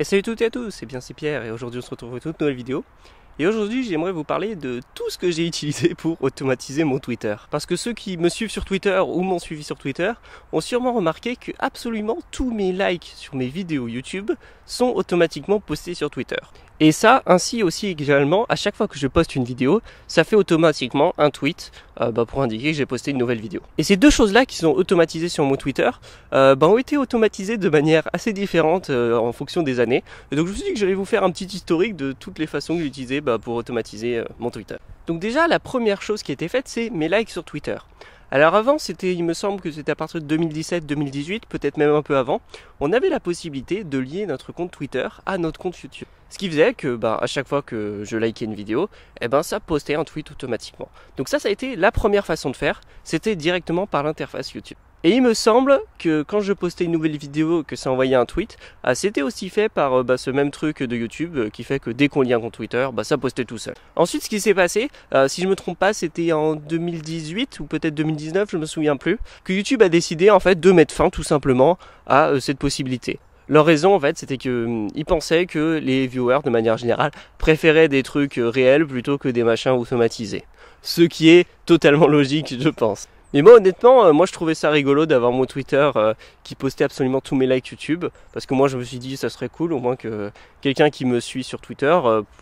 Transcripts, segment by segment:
Et salut toutes et à tous, c'est bien c'est Pierre et aujourd'hui on se retrouve pour une toute nouvelle vidéo. Et aujourd'hui j'aimerais vous parler de tout ce que j'ai utilisé pour automatiser mon Twitter. Parce que ceux qui me suivent sur Twitter ou m'ont suivi sur Twitter ont sûrement remarqué que absolument tous mes likes sur mes vidéos YouTube sont automatiquement postés sur Twitter. Et ça, ainsi aussi également, à chaque fois que je poste une vidéo, ça fait automatiquement un tweet pour indiquer que j'ai posté une nouvelle vidéo. Et ces deux choses-là qui sont automatisées sur mon Twitter ont été automatisées de manière assez différente en fonction des années. Et donc je me suis dit que j'allais vous faire un petit historique de toutes les façons que j'utilisais pour automatiser mon Twitter. Donc déjà, la première chose qui a été faite, c'est mes likes sur Twitter. Alors avant, il me semble que c'était à partir de 2017-2018, peut-être même un peu avant, on avait la possibilité de lier notre compte Twitter à notre compte YouTube. Ce qui faisait que à chaque fois que je likais une vidéo, ça postait un tweet automatiquement. Donc ça a été la première façon de faire, c'était directement par l'interface YouTube. Et il me semble que quand je postais une nouvelle vidéo, que ça envoyait un tweet, c'était aussi fait par ce même truc de YouTube qui fait que dès qu'on lit un compte Twitter, ça postait tout seul. Ensuite, ce qui s'est passé, si je me trompe pas, c'était en 2018 ou peut-être 2019, je me souviens plus, que YouTube a décidé en fait de mettre fin tout simplement à cette possibilité. Leur raison en fait c'était qu'ils pensaient que les viewers de manière générale préféraient des trucs réels plutôt que des machins automatisés. Ce qui est totalement logique je pense. Mais moi honnêtement, moi je trouvais ça rigolo d'avoir mon Twitter qui postait absolument tous mes likes YouTube. Parce que moi je me suis dit ça serait cool au moins que quelqu'un qui me suit sur Twitter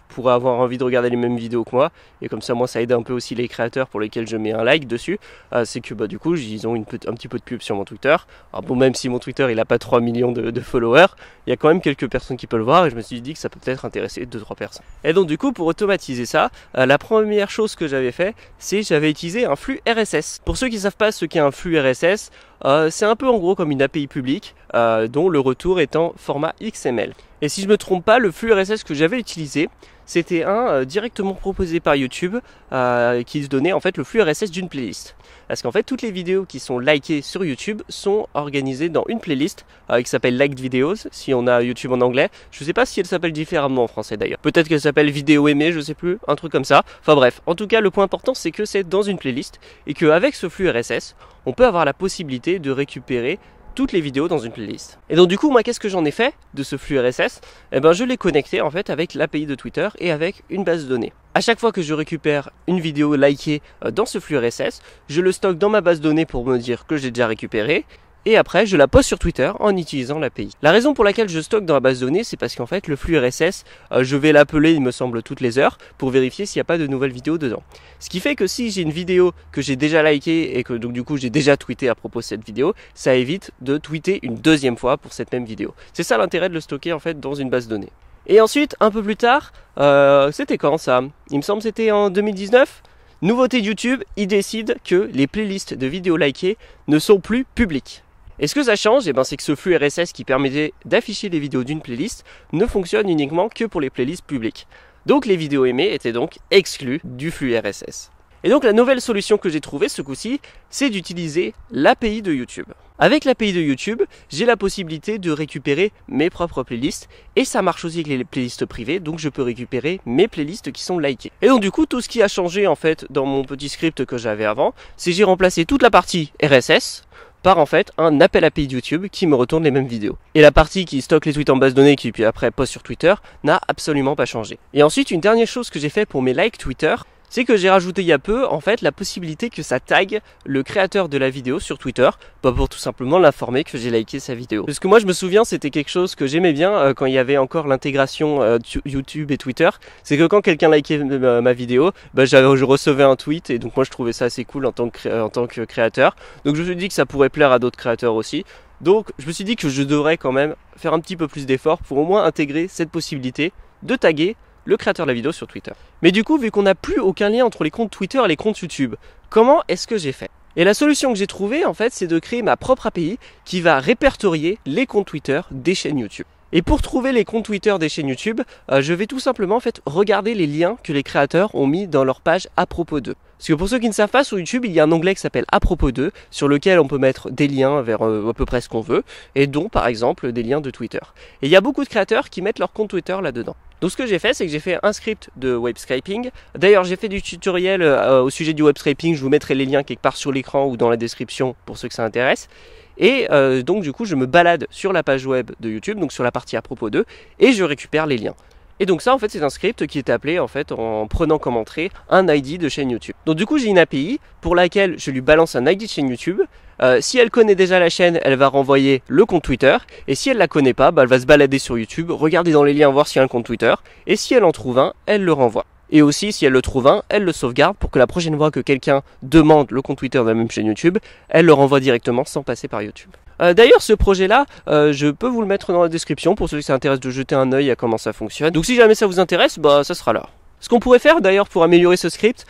pourrait avoir envie de regarder les mêmes vidéos que moi. Et comme ça moi ça aide un peu aussi les créateurs pour lesquels je mets un like dessus. C'est que du coup ils ont un petit peu de pub sur mon Twitter. Alors bon, même si mon Twitter il a pas 3 millions de followers, il y a quand même quelques personnes qui peuvent le voir. Et je me suis dit que ça peut peut-être intéresser 2-3 personnes. Et donc du coup pour automatiser ça, la première chose que j'avais fait, c'est j'avais utilisé un flux RSS. Pour ceux qui ne savent pas ce qu'est un flux RSS, c'est un peu en gros comme une API publique dont le retour est en format XML. Et si je ne me trompe pas, le flux RSS que j'avais utilisé, c'était un directement proposé par YouTube qui se donnait en fait le flux RSS d'une playlist. Parce qu'en fait toutes les vidéos qui sont likées sur YouTube sont organisées dans une playlist qui s'appelle Liked Videos si on a YouTube en anglais. Je ne sais pas si elle s'appelle différemment en français d'ailleurs. Peut-être qu'elle s'appelle Vidéo aimée, je sais plus, un truc comme ça. Enfin bref, en tout cas le point important c'est que c'est dans une playlist et qu'avec ce flux RSS, on peut avoir la possibilité de récupérer toutes les vidéos dans une playlist. Et donc du coup moi qu'est-ce que j'en ai fait de ce flux RSS? Je l'ai connecté en fait avec l'API de Twitter et avec une base de données. À chaque fois que je récupère une vidéo likée dans ce flux RSS, je le stocke dans ma base de données pour me dire que j'ai déjà récupéré. Et après, je la poste sur Twitter en utilisant l'API. La raison pour laquelle je stocke dans la base de données, c'est parce qu'en fait, le flux RSS, je vais l'appeler, il me semble, toutes les heures pour vérifier s'il n'y a pas de nouvelles vidéos dedans. Ce qui fait que si j'ai une vidéo que j'ai déjà likée et que donc du coup j'ai déjà tweeté à propos de cette vidéo, ça évite de tweeter une deuxième fois pour cette même vidéo. C'est ça l'intérêt de le stocker en fait dans une base de données. Et ensuite, un peu plus tard, c'était quand ça? Il me semble que c'était en 2019. Nouveauté de YouTube, il décide que les playlists de vidéos likées ne sont plus publiques. Et ce que ça change, c'est que ce flux RSS qui permettait d'afficher les vidéos d'une playlist ne fonctionne uniquement que pour les playlists publiques. Donc les vidéos aimées étaient donc exclues du flux RSS. Et donc la nouvelle solution que j'ai trouvée ce coup-ci, c'est d'utiliser l'API de YouTube. Avec l'API de YouTube, j'ai la possibilité de récupérer mes propres playlists et ça marche aussi avec les playlists privées, donc je peux récupérer mes playlists qui sont likées. Et donc du coup, tout ce qui a changé en fait dans mon petit script que j'avais avant, c'est que j'ai remplacé toute la partie RSS par en fait un appel API de YouTube qui me retourne les mêmes vidéos. Et la partie qui stocke les tweets en base de données qui puis après poste sur Twitter n'a absolument pas changé. Et ensuite, une dernière chose que j'ai fait pour mes likes Twitter, c'est que j'ai rajouté il y a peu en fait la possibilité que ça tague le créateur de la vidéo sur Twitter pour tout simplement l'informer que j'ai liké sa vidéo. Parce que moi je me souviens c'était quelque chose que j'aimais bien quand il y avait encore l'intégration YouTube et Twitter, c'est que quand quelqu'un likait ma vidéo, je recevais un tweet et donc moi je trouvais ça assez cool en tant que créateur. Donc je me suis dit que ça pourrait plaire à d'autres créateurs aussi. Donc je me suis dit que je devrais quand même faire un petit peu plus d'efforts pour au moins intégrer cette possibilité de taguer le créateur de la vidéo sur Twitter. Mais du coup, vu qu'on n'a plus aucun lien entre les comptes Twitter et les comptes YouTube, comment est-ce que j'ai fait? Et la solution que j'ai trouvée, en fait, c'est de créer ma propre API qui va répertorier les comptes Twitter des chaînes YouTube. Et pour trouver les comptes Twitter des chaînes YouTube, je vais tout simplement en fait regarder les liens que les créateurs ont mis dans leur page à propos d'eux. Parce que pour ceux qui ne savent pas, sur YouTube, il y a un onglet qui s'appelle à propos d'eux, sur lequel on peut mettre des liens vers à peu près ce qu'on veut, et dont par exemple des liens de Twitter. Et il y a beaucoup de créateurs qui mettent leur compte Twitter là-dedans. Donc ce que j'ai fait, c'est que j'ai fait un script de web scraping. D'ailleurs, j'ai fait du tutoriel au sujet du web scraping, je vous mettrai les liens quelque part sur l'écran ou dans la description pour ceux que ça intéresse. Et donc du coup je me balade sur la page web de YouTube, donc sur la partie à propos d'eux, et je récupère les liens. Et donc ça en fait c'est un script qui est appelé en fait en prenant comme entrée un ID de chaîne YouTube. Donc du coup j'ai une API pour laquelle je lui balance un ID de chaîne YouTube. Si elle connaît déjà la chaîne, elle va renvoyer le compte Twitter. Et si elle la connaît pas, elle va se balader sur YouTube, regarder dans les liens, voir s'il y a un compte Twitter. Et si elle en trouve un, elle le renvoie. Et aussi, si elle le trouve un, elle le sauvegarde pour que la prochaine fois que quelqu'un demande le compte Twitter de la même chaîne YouTube, elle le renvoie directement sans passer par YouTube. D'ailleurs, ce projet-là, je peux vous le mettre dans la description pour ceux qui s'intéressent de jeter un œil à comment ça fonctionne. Donc si jamais ça vous intéresse, ça sera là. Ce qu'on pourrait faire d'ailleurs pour améliorer ce script,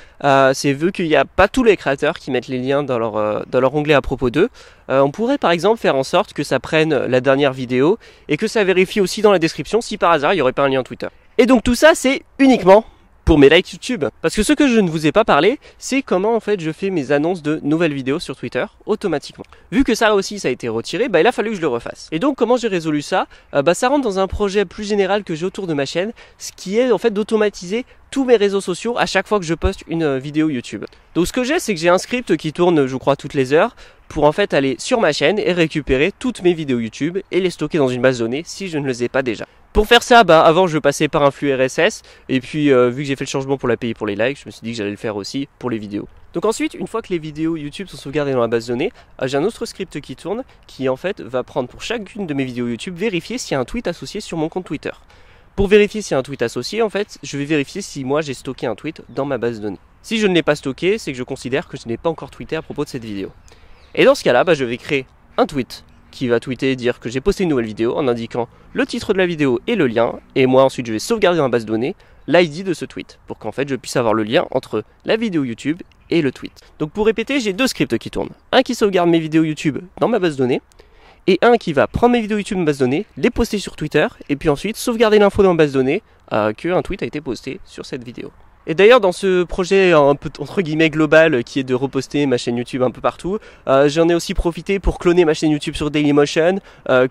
c'est vu qu'il n'y a pas tous les créateurs qui mettent les liens dans leur onglet à propos d'eux, on pourrait par exemple faire en sorte que ça prenne la dernière vidéo et que ça vérifie aussi dans la description si par hasard il n'y aurait pas un lien Twitter. Et donc tout ça c'est uniquement pour mes likes YouTube. Parce que ce que je ne vous ai pas parlé, c'est comment en fait je fais mes annonces de nouvelles vidéos sur Twitter automatiquement. Vu que ça aussi ça a été retiré, il a fallu que je le refasse. Et donc comment j'ai résolu ça? Ça rentre dans un projet plus général que j'ai autour de ma chaîne, ce qui est en fait d'automatiser tous mes réseaux sociaux à chaque fois que je poste une vidéo YouTube. Donc ce que j'ai, c'est que j'ai un script qui tourne je crois toutes les heures pour en fait aller sur ma chaîne et récupérer toutes mes vidéos YouTube et les stocker dans une base de données si je ne les ai pas déjà. Pour faire ça, avant je passais par un flux RSS et puis vu que j'ai fait le changement pour l'API pour les likes, je me suis dit que j'allais le faire aussi pour les vidéos. Donc ensuite, une fois que les vidéos YouTube sont sauvegardées dans la base de données, j'ai un autre script qui tourne qui en fait va prendre pour chacune de mes vidéos YouTube, vérifier s'il y a un tweet associé sur mon compte Twitter. Pour vérifier s'il y a un tweet associé, en fait, je vais vérifier si moi j'ai stocké un tweet dans ma base de données. Si je ne l'ai pas stocké, c'est que je considère que je n'ai pas encore tweeté à propos de cette vidéo. Et dans ce cas-là, je vais créer un tweet qui va tweeter, dire que j'ai posté une nouvelle vidéo en indiquant le titre de la vidéo et le lien. Et moi ensuite je vais sauvegarder dans la base de données l'ID de ce tweet pour qu'en fait je puisse avoir le lien entre la vidéo YouTube et le tweet. Donc pour répéter, j'ai deux scripts qui tournent. Un qui sauvegarde mes vidéos YouTube dans ma base de données et un qui va prendre mes vidéos YouTube de ma base de données, les poster sur Twitter et puis ensuite sauvegarder l'info dans ma base de données qu'un tweet a été posté sur cette vidéo. Et d'ailleurs dans ce projet un peu entre guillemets global qui est de reposter ma chaîne YouTube un peu partout, j'en ai aussi profité pour cloner ma chaîne YouTube sur Dailymotion,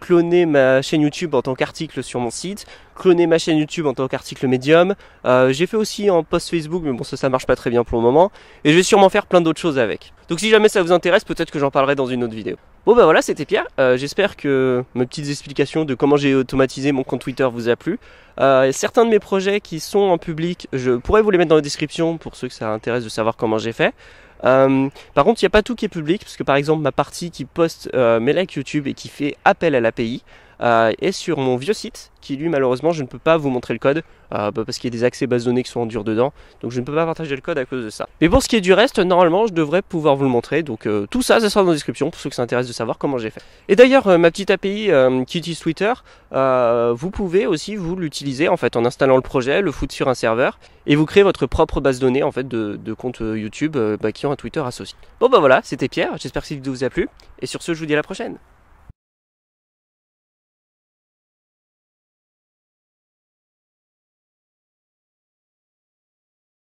cloner ma chaîne YouTube en tant qu'article sur mon site, cloner ma chaîne YouTube en tant qu'article Medium, j'ai fait aussi en post Facebook mais bon ça marche pas très bien pour le moment, et je vais sûrement faire plein d'autres choses avec. Donc si jamais ça vous intéresse, peut-être que j'en parlerai dans une autre vidéo. Bon voilà, c'était Pierre, j'espère que mes petites explications de comment j'ai automatisé mon compte Twitter vous a plu. Certains de mes projets qui sont en public, je pourrais vous les mettre dans la description pour ceux que ça intéresse de savoir comment j'ai fait. Par contre, il n'y a pas tout qui est public, parce que par exemple ma partie qui poste mes likes YouTube et qui fait appel à l'API est sur mon vieux site, qui lui malheureusement je ne peux pas vous montrer le code, parce qu'il y a des accès bases de données qui sont en dur dedans, donc je ne peux pas partager le code à cause de ça. Mais pour ce qui est du reste, normalement je devrais pouvoir vous le montrer, donc tout ça sera dans la description pour ceux que ça intéresse de savoir comment j'ai fait. Et d'ailleurs ma petite API qui utilise Twitter, vous pouvez aussi vous l'utiliser en fait en installant le projet, le foutre sur un serveur, et vous créez votre propre base de données en fait de comptes YouTube qui ont un Twitter associé. Bon voilà, c'était Pierre, j'espère que cette vidéo vous a plu, et sur ce je vous dis à la prochaine.